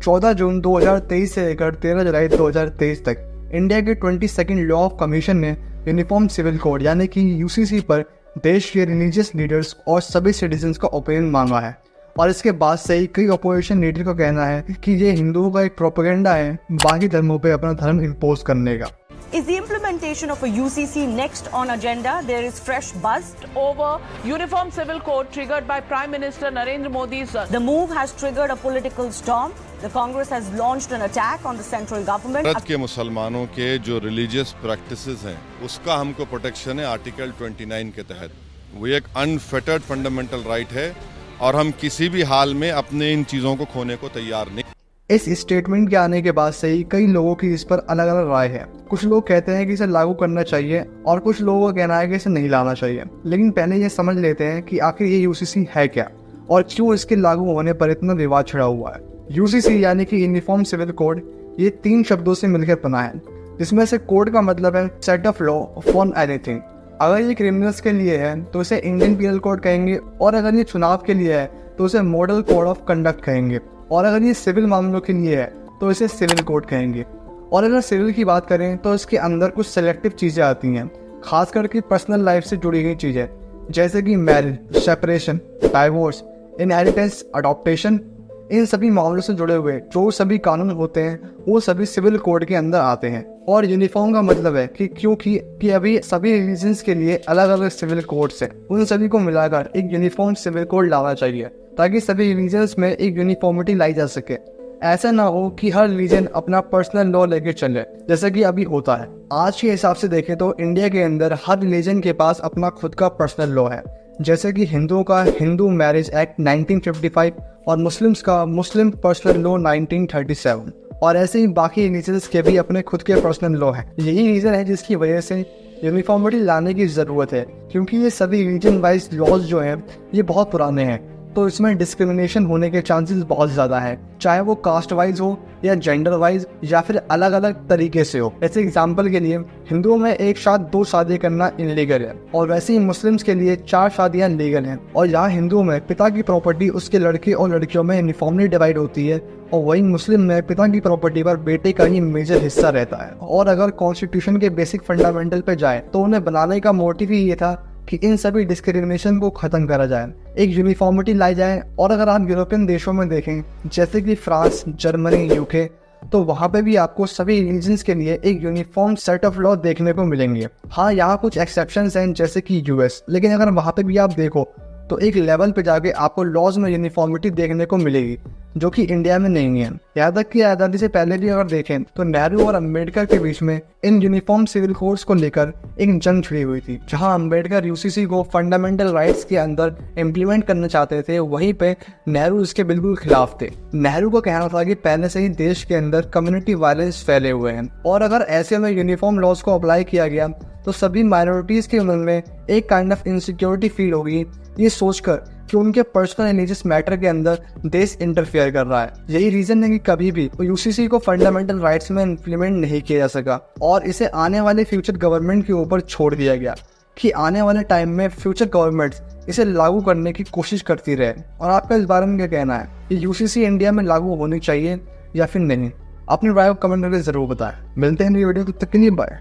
14 जून 2023 से लेकर 13 जुलाई 2023 तक इंडिया के 22nd लॉ ऑफ कमीशन ने यूनिफॉर्म सिविल कोड यानी कि यूसीसी पर देश के रिलीजियस लीडर्स और सभी सिटीजन्स का ओपिनियन मांगा है। और इसके बाद से ही कई अपोजिशन लीडर का कहना है कि ये हिंदुओं का एक प्रोपेगेंडा है बाकी धर्मों पे अपना धर्म इम्पोज करने का। Is the implementation of a UCC next on agenda? There is fresh buzz over Uniform Civil Code triggered by Prime Minister Narendra Modi's. The move has triggered a political storm. The Congress has launched an attack on the central government. Bharat के मुसलमानों के जो religious practices हैं उसका हमको protection है article 29 के तहत। वो एक अनफेटर्ड फंडामेंटल राइट है और हम किसी भी हाल में अपने इन चीज़ों को खोने को तैयार नहीं। इस स्टेटमेंट के आने के बाद से ही कई लोगों की इस पर अलग अलग राय है। कुछ लोग कहते हैं कि इसे लागू करना चाहिए और कुछ लोगों का कहना है कि इसे नहीं लाना चाहिए। लेकिन पहले ये समझ लेते हैं कि आखिर ये यूसीसी है क्या और क्यों इसके लागू होने पर इतना विवाद छिड़ा हुआ है। यूसीसी यानी कि यूनिफॉर्म सिविल कोड ये 3 शब्दों से मिलकर बना है, जिसमें से कोड का मतलब है set of law for anything. अगर ये क्रिमिनल्स के लिए है तो इसे इंडियन पीनल कोड कहेंगे, और अगर ये चुनाव के लिए है तो इसे मॉडल कोड ऑफ कंडक्ट कहेंगे, और अगर ये सिविल मामलों के लिए है तो इसे सिविल कोड कहेंगे। और अगर सिविल की बात करें तो इसके अंदर कुछ सेलेक्टिव चीज़ें आती हैं, खास करके पर्सनल लाइफ से जुड़ी हुई चीज़ें, जैसे कि marriage, separation, divorce, inheritance, adoption. इन सभी मामलों से जुड़े हुए जो सभी कानून होते हैं वो सभी सिविल कोड के अंदर आते हैं। और यूनिफॉर्म का मतलब है कि क्योंकि अभी सभी रिलीजन्स के लिए अलग अलग सिविल कोड्स हैं, उन सभी को मिलाकर एक यूनिफॉर्म सिविल कोड लाना चाहिए ताकि सभी रिलीजन्स में एक यूनिफॉर्मिटी लाई जा सके। ऐसा ना हो कि हर रिलीजन अपना पर्सनल लॉ लेके चले, जैसे कि अभी होता है। आज के हिसाब से देखें तो इंडिया के अंदर हर रिलीजन के पास अपना खुद का पर्सनल लॉ है, जैसे कि हिंदुओं का हिंदू मैरिज एक्ट 1955 और मुस्लिम्स का मुस्लिम पर्सनल लॉ 1937, और ऐसे ही बाकी रिलीजन्स के भी अपने खुद के पर्सनल लॉ हैं। यही रीज़न है जिसकी वजह से यूनिफॉर्मिटी लाने की ज़रूरत है, क्योंकि ये सभी रीजन वाइज लॉज जो हैं ये बहुत पुराने हैं, तो इसमें डिस्क्रिमिनेशन होने के चांसेस बहुत ज़्यादा है, चाहे वो कास्ट वाइज हो या जेंडर वाइज या फिर अलग अलग तरीके से हो। ऐसे एग्जाम्पल के लिए हिंदुओं में एक साथ 2 शादी करना इनलीगल है, और वैसे ही मुस्लिम्स के लिए 4 शादियां लीगल हैं। और यहाँ हिंदुओं में पिता की प्रॉपर्टी उसके लड़के और लड़कियों में यूनिफॉर्मली डिवाइड होती है, और वहीं मुस्लिम में पिता की प्रॉपर्टी पर बेटे का ही मेजर हिस्सा रहता है। और अगर कॉन्स्टिट्यूशन के बेसिक फंडामेंटल पे जाए तो उन्हें बनाने का मोटिव ही ये था कि इन सभी डिस्क्रिमिनेशन को खत्म करा जाए, एक यूनिफॉर्मिटी लाई जाए। और अगर आप यूरोपियन देशों में देखें जैसे कि फ्रांस, जर्मनी, यूके, तो वहाँ पे भी आपको सभी रिलीजन्स के लिए एक यूनिफॉर्म सेट ऑफ लॉ देखने को मिलेंगे। हाँ, यहाँ कुछ एक्सेप्शंस हैं जैसे कि यूएस, लेकिन अगर वहाँ पे भी आप देखो तो एक लेवल पे जाके आपको लॉज में यूनिफॉर्मिटी देखने को मिलेगी, जो कि इंडिया में नहीं है। यहाँ तक कि आज़ादी से पहले भी अगर देखें तो नेहरू और अम्बेडकर के बीच में इन यूनिफॉर्म सिविल कोड्स को लेकर एक जंग छिड़ी हुई थी, जहां अम्बेडकर यूसीसी को फंडामेंटल राइट्स के अंदर इम्प्लीमेंट करना चाहते थे, वहीं पे नेहरू इसके बिल्कुल खिलाफ थे। नेहरू को कहना था कि पहले से ही देश के अंदर कम्युनिटी वायलेंस फैले हुए हैं, और अगर ऐसे में यूनिफॉर्म लॉज को अप्लाई किया गया तो सभी माइनॉरिटीज के मन में एक काइंड ऑफ इनसिक्योरिटी फील होगी, ये सोचकर कि उनके पर्सनल रिलीजियस मैटर के अंदर देश इंटरफेयर कर रहा है। यही रीजन है कि कभी भी यूसीसी को फंडामेंटल राइट्स में इम्प्लीमेंट नहीं किया जा सका, और इसे आने वाले फ्यूचर गवर्नमेंट के ऊपर छोड़ दिया गया कि आने वाले टाइम में फ्यूचर गवर्नमेंट्स इसे लागू करने की कोशिश करती रहे। और आपका इस बारे में क्या कहना है कि यूसीसी इंडिया में लागू होनी चाहिए या फिर नहीं? अपनी राय को कमेंट करके जरूर बताएं। मिलते हैं नई वीडियो, तब तक के लिए बाय।